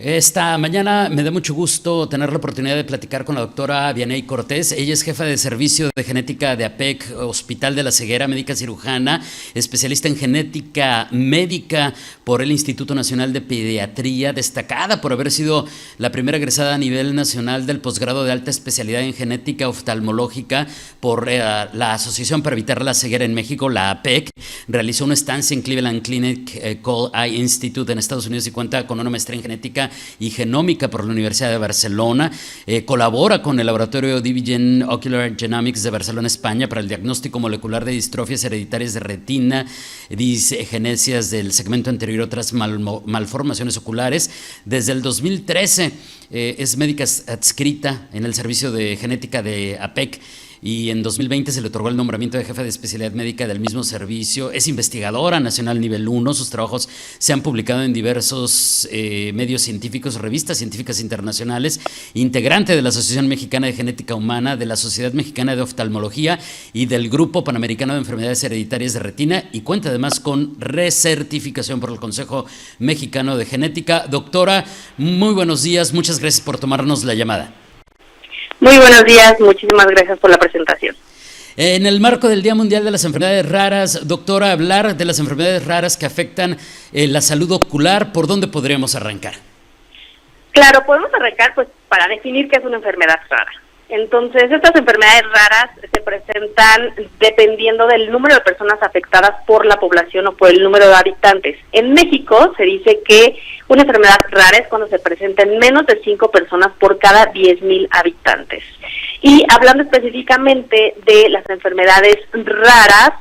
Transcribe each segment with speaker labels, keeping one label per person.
Speaker 1: Esta mañana me da mucho gusto tener la oportunidad de platicar con la doctora Vianey Cortés. Ella es jefa de servicio de genética de APEC, Hospital de la Ceguera, médica cirujana, especialista en genética médica por el Instituto Nacional de Pediatría, destacada por haber sido la primera egresada a nivel nacional del posgrado de alta especialidad en genética oftalmológica por la Asociación para Evitar la Ceguera en México, la APEC. Realizó una estancia en Cleveland Clinic Cole Eye Institute en Estados Unidos y cuenta con una maestría en genética y genómica por la Universidad de Barcelona. Colabora con el laboratorio Divigen Ocular Genomics de Barcelona, España, para el diagnóstico molecular de distrofias hereditarias de retina, disgenesias del segmento anterior y otras malformaciones oculares. Desde el 2013 es médica adscrita en el servicio de genética de APEC, y en 2020 se le otorgó el nombramiento de jefa de especialidad médica del mismo servicio. Es investigadora nacional nivel 1. Sus trabajos se han publicado en diversos medios científicos, revistas científicas internacionales, integrante de la Asociación Mexicana de Genética Humana, de la Sociedad Mexicana de Oftalmología y del Grupo Panamericano de Enfermedades Hereditarias de Retina, y cuenta además con recertificación por el Consejo Mexicano de Genética. Doctora, muy buenos días, muchas gracias por tomarnos la llamada.
Speaker 2: Muy buenos días, muchísimas gracias por la presentación.
Speaker 1: En el marco del Día Mundial de las Enfermedades Raras, doctora, hablar de las enfermedades raras que afectan la salud ocular, ¿por dónde podríamos arrancar?
Speaker 2: Claro, podemos arrancar pues para definir qué es una enfermedad rara. Entonces, estas enfermedades raras se presentan dependiendo del número de personas afectadas por la población o por el número de habitantes. En México se dice que una enfermedad rara es cuando se presentan menos de 5 personas por cada 10,000 habitantes. Y hablando específicamente de las enfermedades raras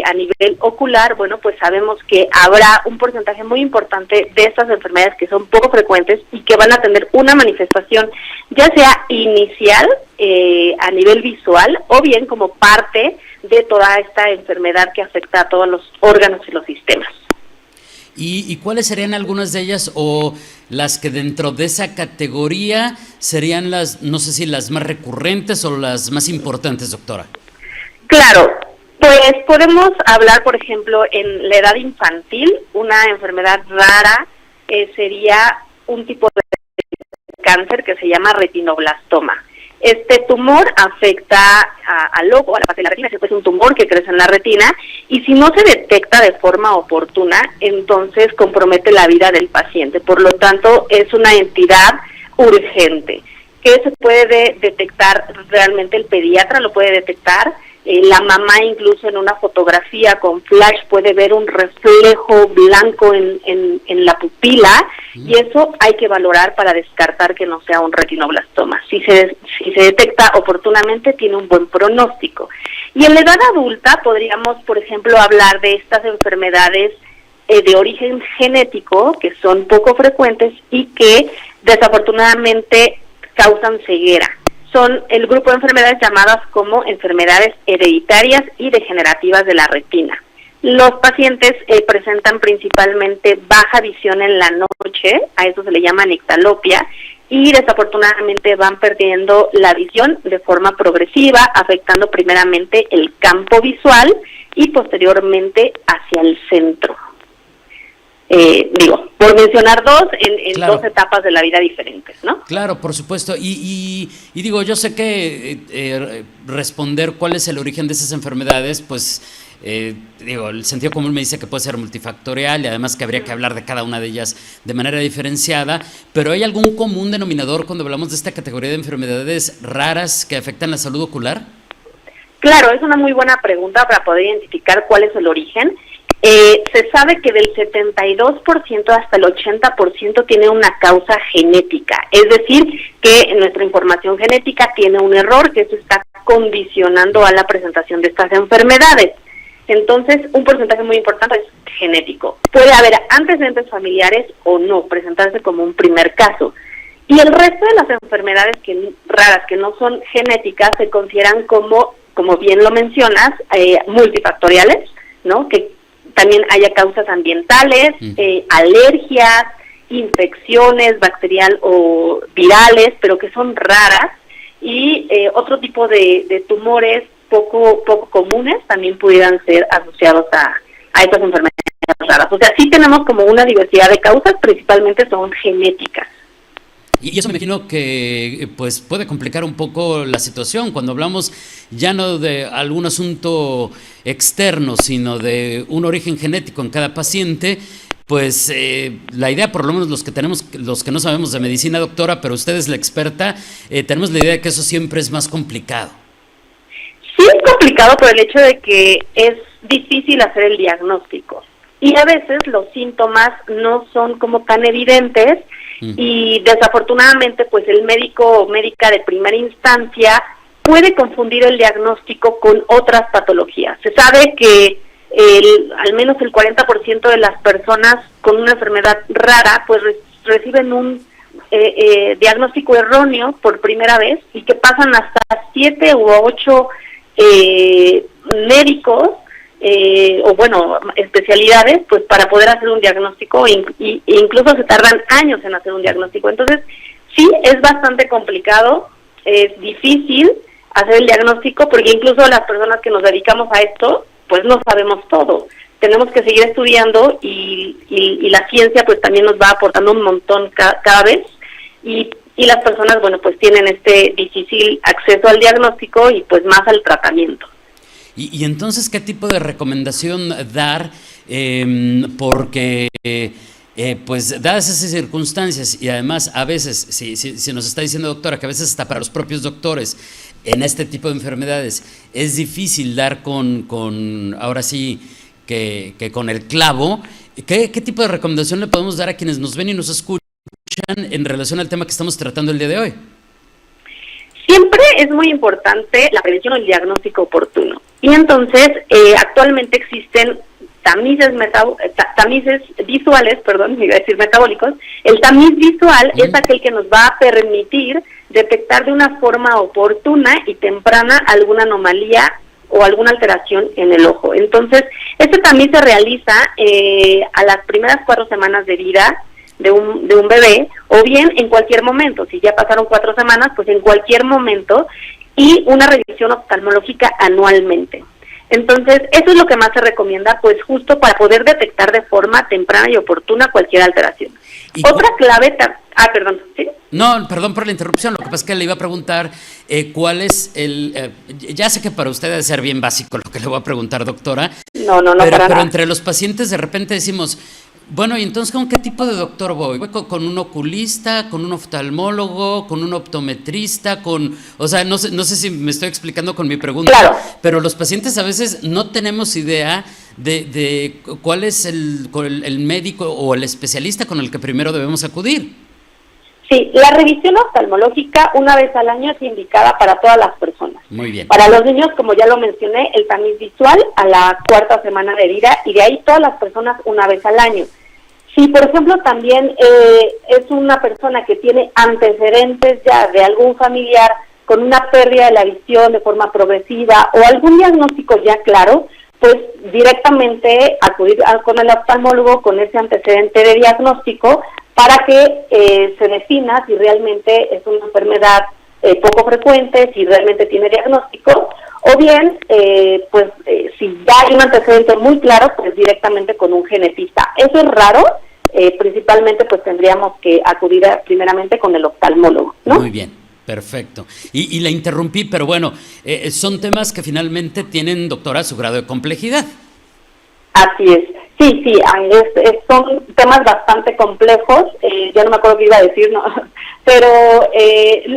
Speaker 2: a nivel ocular, bueno, pues sabemos que habrá un porcentaje muy importante de estas enfermedades que son poco frecuentes y que van a tener una manifestación ya sea inicial a nivel visual o bien como parte de toda esta enfermedad que afecta a todos los órganos y los sistemas.
Speaker 1: ¿Y cuáles serían algunas de ellas o las que dentro de esa categoría serían las, no sé si las más recurrentes o las más importantes, doctora? Claro,
Speaker 2: pues podemos hablar, por ejemplo, en la edad infantil, una enfermedad rara sería un tipo de cáncer que se llama retinoblastoma. Este tumor afecta al ojo, a la parte de la retina, es un tumor que crece en la retina, y si no se detecta de forma oportuna, entonces compromete la vida del paciente. Por lo tanto, es una entidad urgente, que se puede detectar realmente el pediatra, lo puede detectar. La mamá incluso en una fotografía con flash puede ver un reflejo blanco en la pupila, y eso hay que valorar para descartar que no sea un retinoblastoma. Si se detecta oportunamente, tiene un buen pronóstico. Y en la edad adulta podríamos, por ejemplo, hablar de estas enfermedades de origen genético, que son poco frecuentes y que desafortunadamente causan ceguera. Son el grupo de enfermedades llamadas como enfermedades hereditarias y degenerativas de la retina. Los pacientes presentan principalmente baja visión en la noche, a eso se le llama nictalopia, y desafortunadamente van perdiendo la visión de forma progresiva, afectando primeramente el campo visual y posteriormente hacia el centro. Por mencionar dos, en claro, dos etapas de la vida diferentes, ¿no?
Speaker 1: Claro, por supuesto. Y digo, yo sé que responder cuál es el origen de esas enfermedades, pues, el sentido común me dice que puede ser multifactorial y además que habría que hablar de cada una de ellas de manera diferenciada, pero ¿hay algún común denominador cuando hablamos de esta categoría de enfermedades raras que afectan la salud ocular?
Speaker 2: Claro, es una muy buena pregunta para poder identificar cuál es el origen. Se sabe que del 72% hasta el 80% tiene una causa genética, es decir, que nuestra información genética tiene un error, que eso está condicionando a la presentación de estas enfermedades. Entonces, un porcentaje muy importante es genético. Puede haber antecedentes familiares o no, presentarse como un primer caso. Y el resto de las enfermedades raras que no son genéticas se consideran como bien lo mencionas, multifactoriales, ¿no? Que también haya causas ambientales, alergias, infecciones bacterial o virales, pero que son raras, y otro tipo de tumores poco comunes también pudieran ser asociados a estas enfermedades raras. O sea, sí tenemos como una diversidad de causas, principalmente son genéticas.
Speaker 1: Y eso me imagino que pues puede complicar un poco la situación cuando hablamos ya no de algún asunto externo, sino de un origen genético en cada paciente. Pues la idea, por lo menos los que no sabemos de medicina, doctora, pero usted es la experta, tenemos la idea de que eso siempre es más complicado.
Speaker 2: Sí es complicado por el hecho de que es difícil hacer el diagnóstico y a veces los síntomas no son como tan evidentes y desafortunadamente pues el médico o médica de primera instancia puede confundir el diagnóstico con otras patologías. Se sabe que al menos el 40% de las personas con una enfermedad rara pues reciben un diagnóstico erróneo por primera vez y que pasan hasta 7 u 8 médicos especialidades pues para poder hacer un diagnóstico e incluso se tardan años en hacer un diagnóstico. Entonces sí es bastante complicado, es difícil hacer el diagnóstico porque incluso las personas que nos dedicamos a esto pues no sabemos todo, tenemos que seguir estudiando y la ciencia pues también nos va aportando un montón cada vez y las personas pues tienen este difícil acceso al diagnóstico y pues más al tratamiento.
Speaker 1: Y entonces, ¿qué tipo de recomendación dar? Porque pues dadas esas circunstancias y además a veces, si nos está diciendo doctora, que a veces hasta para los propios doctores en este tipo de enfermedades es difícil dar con ahora sí, que con el clavo, ¿qué tipo de recomendación le podemos dar a quienes nos ven y nos escuchan en relación al tema que estamos tratando el día de hoy?
Speaker 2: Siempre es muy importante la prevención o el diagnóstico oportuno. Y entonces, actualmente existen tamices visuales, iba a decir metabólicos. El tamiz visual es aquel que nos va a permitir detectar de una forma oportuna y temprana alguna anomalía o alguna alteración en el ojo. Entonces, este tamiz se realiza a las primeras 4 semanas de vida de un bebé, o bien en cualquier momento. Si ya pasaron 4 semanas, pues en cualquier momento, y una revisión oftalmológica anualmente. Entonces, eso es lo que más se recomienda, pues justo para poder detectar de forma temprana y oportuna cualquier alteración. Otra clave, perdón, ¿sí?
Speaker 1: No, perdón por la interrupción, lo que pasa es que le iba a preguntar cuál es ya sé que para usted debe ser bien básico lo que le voy a preguntar, doctora.
Speaker 2: No,
Speaker 1: pero entre los pacientes de repente decimos, bueno, y entonces, ¿con qué tipo de doctor voy? ¿Voy con un oculista, con un oftalmólogo, con un optometrista, o sea, no sé si me estoy explicando con mi pregunta,
Speaker 2: claro,
Speaker 1: pero los pacientes a veces no tenemos idea de cuál es el médico o el especialista con el que primero debemos acudir.
Speaker 2: Sí, la revisión oftalmológica una vez al año es indicada para todas las personas.
Speaker 1: Muy bien.
Speaker 2: Para los niños, como ya lo mencioné, el tamiz visual a la 4ª semana de vida y de ahí todas las personas una vez al año. Si, por ejemplo, también es una persona que tiene antecedentes ya de algún familiar con una pérdida de la visión de forma progresiva o algún diagnóstico ya claro, pues directamente acudir con el oftalmólogo con ese antecedente de diagnóstico para que se defina si realmente es una enfermedad poco frecuente, si realmente tiene diagnóstico, o bien, si ya hay un antecedente muy claro, pues directamente con un genetista. Eso es raro, principalmente pues tendríamos que acudir primeramente con el oftalmólogo, ¿no?
Speaker 1: Muy bien. Perfecto. Y la interrumpí, pero bueno, son temas que finalmente tienen, doctora, su grado de complejidad.
Speaker 2: Así es. Sí, son temas bastante complejos, ya no me acuerdo qué iba a decir, ¿no? Pero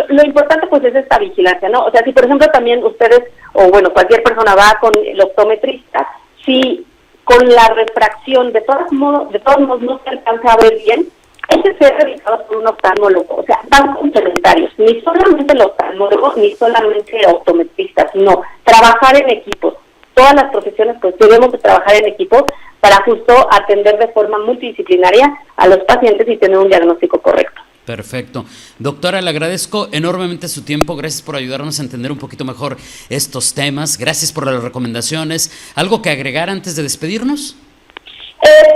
Speaker 2: lo importante pues es esta vigilancia, ¿no? O sea, si por ejemplo también ustedes, o bueno, cualquier persona va con el optometrista, si con la refracción de todos modos no se alcanza a ver bien, hay que ser revisados por un oftalmólogo, o sea, van complementarios, ni solamente el oftalmólogo, ni solamente el optometrista, sino trabajar en equipos. Todas las profesiones pues debemos de trabajar en equipos para justo atender de forma multidisciplinaria a los pacientes y tener un diagnóstico correcto.
Speaker 1: Perfecto. Doctora, le agradezco enormemente su tiempo, gracias por ayudarnos a entender un poquito mejor estos temas, gracias por las recomendaciones. ¿Algo que agregar antes de despedirnos?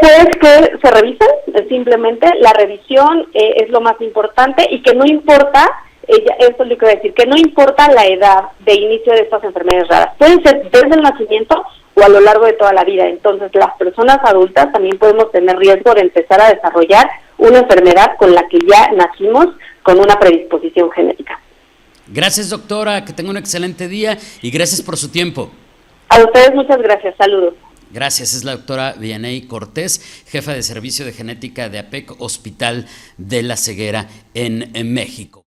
Speaker 2: Pues que se revisen, simplemente la revisión es lo más importante y que no importa, esto es lo que voy a decir, que no importa la edad de inicio de estas enfermedades raras. Pueden ser desde el nacimiento o a lo largo de toda la vida. Entonces, las personas adultas también podemos tener riesgo de empezar a desarrollar una enfermedad con la que ya nacimos con una predisposición genética.
Speaker 1: Gracias, doctora, que tenga un excelente día y gracias por su tiempo.
Speaker 2: A ustedes muchas gracias, saludos.
Speaker 1: Gracias, es la doctora Vianey Cortés, jefa de Servicio de Genética de APEC Hospital de la Ceguera en México.